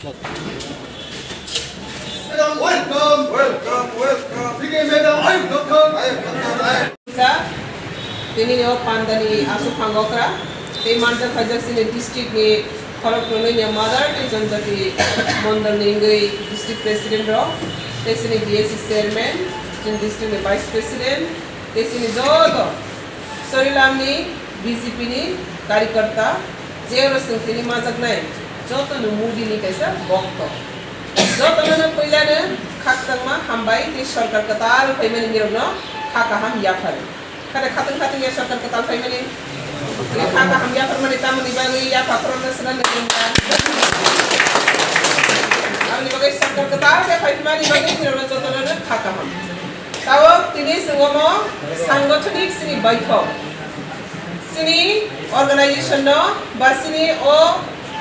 Ini pandani asu panggokra, ini mantan khajak sini district ni kalau punya mother ni janjati mandal ni district president ro, di sini DSC chairman, jen district ni vice president, di sini jodoh, Charilamo ni BJP ni कार्यकर्ता, जेरो संगठन माजक नहीं, jodoh nu mudi ni kaisa bokto, jodoh nu पहिला ने खाकतंग मा हमबाई ती सरकार कताल पैमेन मिरनो खाका हम याफर kada khatang ya सरकार कताल पैमेन खाका हम याफर मने ताम नि बागै या फाकरन सना नगुनका आमनि बागै सरकार कताल के पैमेन बागै मिरनो जोतन न खाका हम ताव तिनि संगमो सांगठनिक सिनि बैठक सिनि अर्गनाइजेशन न बा सिनि ओ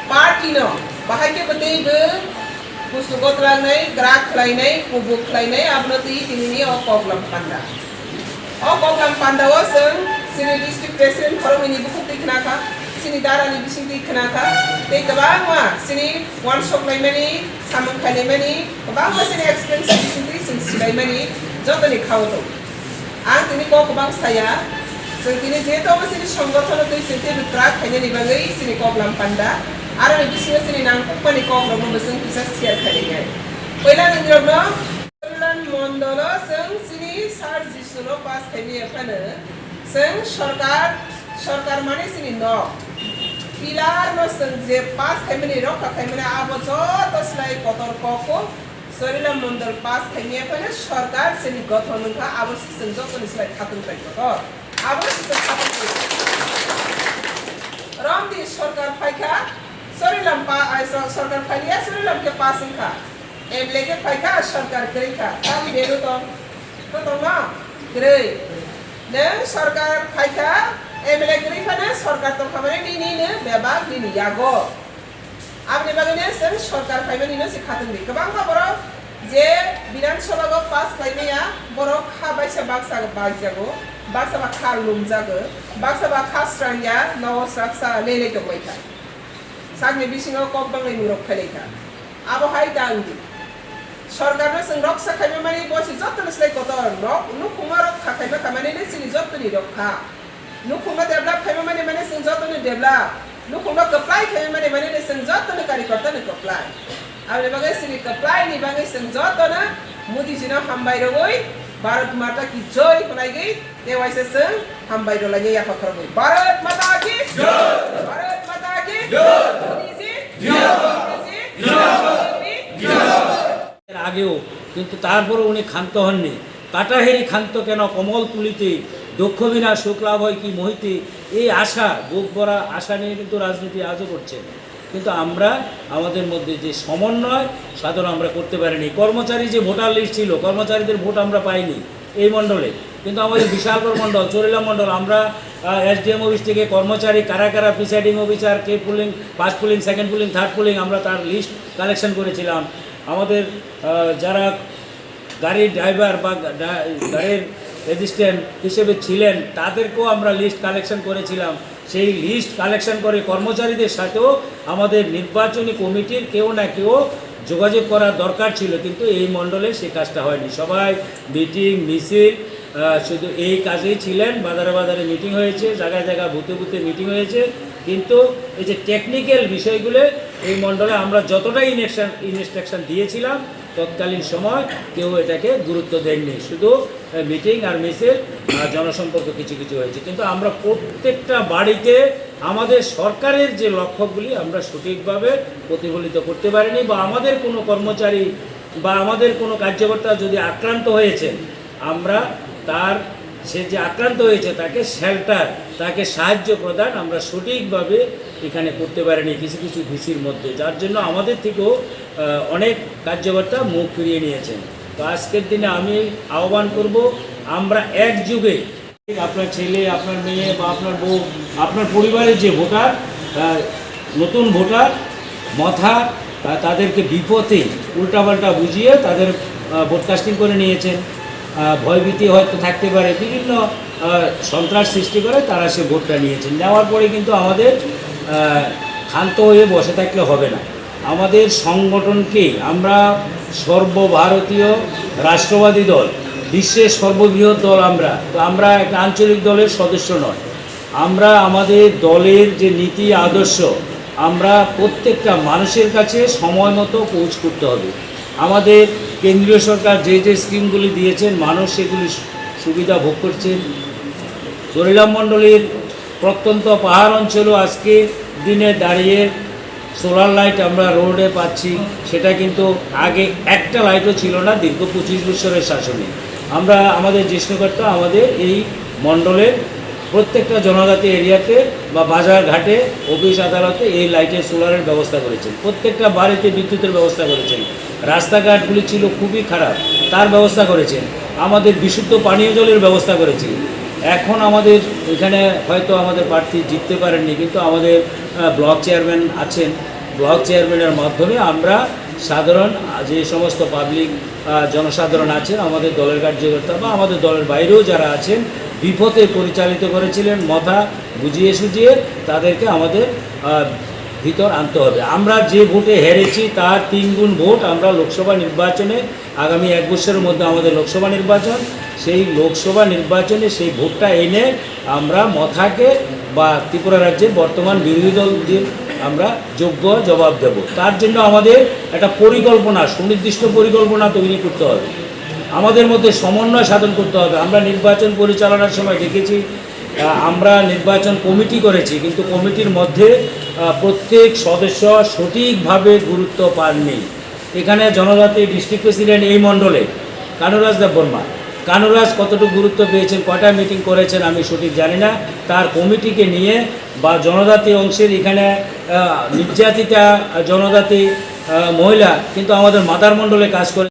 पार्टी न बाहायके बदैबो बुस्तु गतलांनाय ग्राक खलायनाय कुबुक खलायनाय आबनति तिनिनि अ प्रब्लेम पान्दावा जों सिनि डिस्ट्रिक्ट प्रेसिडेन्ट खरमिनि बुखुति खनाखा सिनि दारानि बिसिंति खनाखा ते गोबां मा सिनि वान शप लायमानि सामन खायनायमानि गोबां मा सिनि एक्सपेरियेन्स बिसिंति जों सिलायमानि जतनि खावतो आं तिनि गोबां साया जों तिनि जेतो सिनि संगठन दै सिंते ग्राक खायनायनि बागै सिनि प्रब्लेम पान्दा आरो बिसिङाव सिनि नांगौमानि कग्रामबो जों फिसा शेयार खालामनाय पहिला नोंनियावनो कल्याण मण्डल जों सिनि सार जिसुनो पास खालामनायफानो जों सरकार माने सिनि न पिलार न जों जे पास खालामनाय रखा खालामनाय आबो जतस्लाय कतर कको Charilamo मण्डल पास खालामनायफानो सरकार सिनि गठनखा आबो जों जतनिस्लाय खातन खायतो आबो जों खातन रामदि सरकार फायखा Charilamo सरकार फालिया Charilamo के पास का एमएलए के फायखा सरकार गैखा तामी बेरो तो ना गै नों सरकार फायखा एमएलए गैखानो सरकार तो खामानि दिनिनो बेबा दिनि यागो आबनि बागैनो जों सरकार फायमानिनो से खातन दि गोबां बर जे विधानसभा को पास खायनाया बर खाबायसा बाक्सा बागजागो बाक्सा बा खा लुमजागो बाक्सा बा खास्रांया नवस्राक्सा लेले के बैखा सागनि बिसिङाव कक बांनाय मुरक खायलायखा आबो हाय दांगि सरकारनो जों रक्षा खायमानि बसि जतनस्लाय कतर नुखुमा रक्षा खायमा खामानिनो सिनि जतनि रक्षा नुखुमा डेभलप खायमानि माने जों जतनि डेभलप नुखुमा कप्लाय खायमानि माने जों जतनि कार्यकर्तानो कप्लाय आबे बागै सिनि कप्लायनि बागै जों जतनो मोदीजिनो हामबाय रगै भारत माता की जय बनाइगै देवाइसे जों हामबाय रलायनि याफा खरगै भारत माता की जय भारत माता की আগেও কিন্তু তারপরে উনি ক্ষান্ত হননি কাটাহেরি ক্ষান্ত কেন কমল তুলিতে দক্ষবিনা শুক্লাভ হয় কি মহিতে এই আশা বুক ভরা আশা নিয়ে কিন্তু রাজনীতি আজও করছে কিন্তু আমরা আমাদের মধ্যে যে সমন্বয় সাধন আমরা করতে পারিনি কর্মচারী যে ভোটার লিস্ট ছিল কর্মচারীদের ভোট আমরা পাইনি এই মণ্ডলে কিন্তু আমাদের বিশালকর মণ্ডল Charilamo মণ্ডল আমরা এসডিএম অফিস থেকে কর্মচারী কারা কারা প্রিসাইডিং অফিসার কে polling first polling second polling third polling আমরা তার লিস্ট কালেকশন করেছিলাম আমাদের যারা গাড়ির ড্রাইভার বা গাড়ির অ্যাসিস্ট্যান্ট হিসেবে ছিলেন তাদেরকেও আমরা লিস্ট কালেকশন করেছিলাম সেই লিস্ট কালেকশন করে কর্মচারীদের সাথেও আমাদের নির্বাচনী কমিটির কেউ না কেউ যোগাযোগ করা দরকার ছিল কিন্তু এই মণ্ডলে সে কাজটা হয়নি সবাই মিটিং মিছিল শুধু এই কাজেই ছিলেন বাজারে বাজারে মিটিং হয়েছে জায়গায় জায়গায় বুথে বুথে মিটিং হয়েছে কিন্তু এই যে টেকনিক্যাল বিষয়গুলো এই মণ্ডলে আমরা যতটাই ইনস্ট্রাকশন দিয়েছিলাম তৎকালীন সময় কেউ এটাকে গুরুত্ব দেননি শুধু মিটিং আর মিছিল আর জনসম্পর্ক কিছু কিছু হয়েছে কিন্তু আমরা প্রত্যেকটা বাড়িতে আমাদের সরকারের যে লক্ষ্যগুলি আমরা সঠিকভাবে প্রতিফলিত করতে পারিনি বা আমাদের কোনো কর্মচারী বা আমাদের কোনো কার্যকর্তা যদি আক্রান্ত হয়েছে আমরা তার সে যে আক্রান্ত হয়েছে তাকে শেল্টার তাকে সাহায্য প্রদান আমরা সঠিকভাবে এখানে করতে পারিনি কিছু কিছু ভিসির মধ্যে যার জন্য আমাদের থেকেও অনেক কার্যকর্তা মুখ ফিরিয়ে নিয়েছেন তো আজকের দিনে আমি আহ্বান করব আমরা একযোগে আপনার ছেলে আপনার মেয়ে বা আপনার বউ আপনার পরিবারের যে ভোটার নতুন ভোটার মাথা তাদেরকে বিপথে উল্টাপাল্টা বুঝিয়ে তাদের ভোটকাস্টিং করে নিয়েছেন ভয়ভীতি হয়তো থাকতে পারে বিভিন্ন সন্ত্রাস সৃষ্টি করে তারা সে ভোটটা নিয়েছেন নেওয়ার পরে কিন্তু আমাদের ক্ষান্ত হয়ে বসে থাকলে হবে না আমাদের সংগঠনকে আমরা সর্বভারতীয় রাষ্ট্রবাদী দল, বিশ্বের সর্ববৃহৎ দল আমরা, তো আমরা একটা আঞ্চলিক দলের সদস্য নয়। আমরা আমাদের দলের যে নীতি আদর্শ আমরা প্রত্যেকটা মানুষের কাছে সময় মতো পৌঁছ করতে হবে। আমাদের কেন্দ্রীয় সরকার যে যে স্কিমগুলি দিয়েছেন মানুষ সেগুলি সুবিধা ভোগ করছেন। চরিলাম মণ্ডলীর প্রত্যন্ত পাহাড় অঞ্চলও আজকে দিনে দাঁড়িয়ে সোলার লাইট আমরা রোডে পাচ্ছি, সেটা কিন্তু আগে একটা লাইটও ছিল না দীর্ঘ 25 বছরের শাসনে। আমরা আমাদের জ্যেষ্ঠকর্তা আমাদের এই মণ্ডলের প্রত্যেকটা জনজাতি এরিয়াতে বা বাজার ঘাটে অফিস আদালতে এই লাইটের সোলারের ব্যবস্থা করেছেন, প্রত্যেকটা বাড়িতে বিদ্যুতের ব্যবস্থা করেছেন। রাস্তাঘাটগুলি ছিল খুবই খারাপ, তার ব্যবস্থা করেছেন। আমাদের বিশুদ্ধ পানীয় জলের ব্যবস্থা করেছি। এখন আমাদের এখানে হয়তো আমাদের প্রার্থী জিততে পারেননি, কিন্তু আমাদের ব্লক চেয়ারম্যান আছেন, ব্লক চেয়ারম্যানের মাধ্যমে আমরা সাধারণ যে সমস্ত পাবলিক জনসাধারণ আছেন, আমাদের দলের কার্যকর্তা বা আমাদের দলের বাইরেও যারা আছেন, বিপথে পরিচালিত করেছিলেন, মাথা বুঝিয়ে সুঝিয়ে তাদেরকে আমাদের ভিতর আনতে হবে। আমরা যে ভোটে হেরেছি তার 3 গুণ ভোট আমরা লোকসভা নির্বাচনে, আগামী 1 বছরের মধ্যে আমাদের লোকসভা নির্বাচন, সেই লোকসভা নির্বাচনে সেই ভোটটা এনে আমরা মথাকে বা ত্রিপুরা রাজ্যের বর্তমান বিরোধী দলদের আমরা যোগ্য জবাব দেব। তার জন্য আমাদের একটা পরিকল্পনা, সুনির্দিষ্ট পরিকল্পনা তৈরি করতে হবে, আমাদের মধ্যে সমন্বয় সাধন করতে হবে। আমরা নির্বাচন পরিচালনার সময় দেখেছি আমরা নির্বাচন কমিটি করেছি, কিন্তু কমিটির মধ্যে প্রত্যেক সদস্য সঠিকভাবে গুরুত্ব পাননি। এখানে জনজাতি ডিস্ট্রিক্ট প্রেসিডেন্ট এই মণ্ডলে কানুরাজ দেববর্মা, কানুরাজ কতটুকু গুরুত্ব পেয়েছেন, কটা মিটিং করেছেন আমি সঠিক জানি না। তার কমিটিকে নিয়ে বা জনজাতি অংশের এখানে নির্যাতিতা জনজাতি মহিলা কিন্তু আমাদের মাদার মণ্ডলে কাজ করে।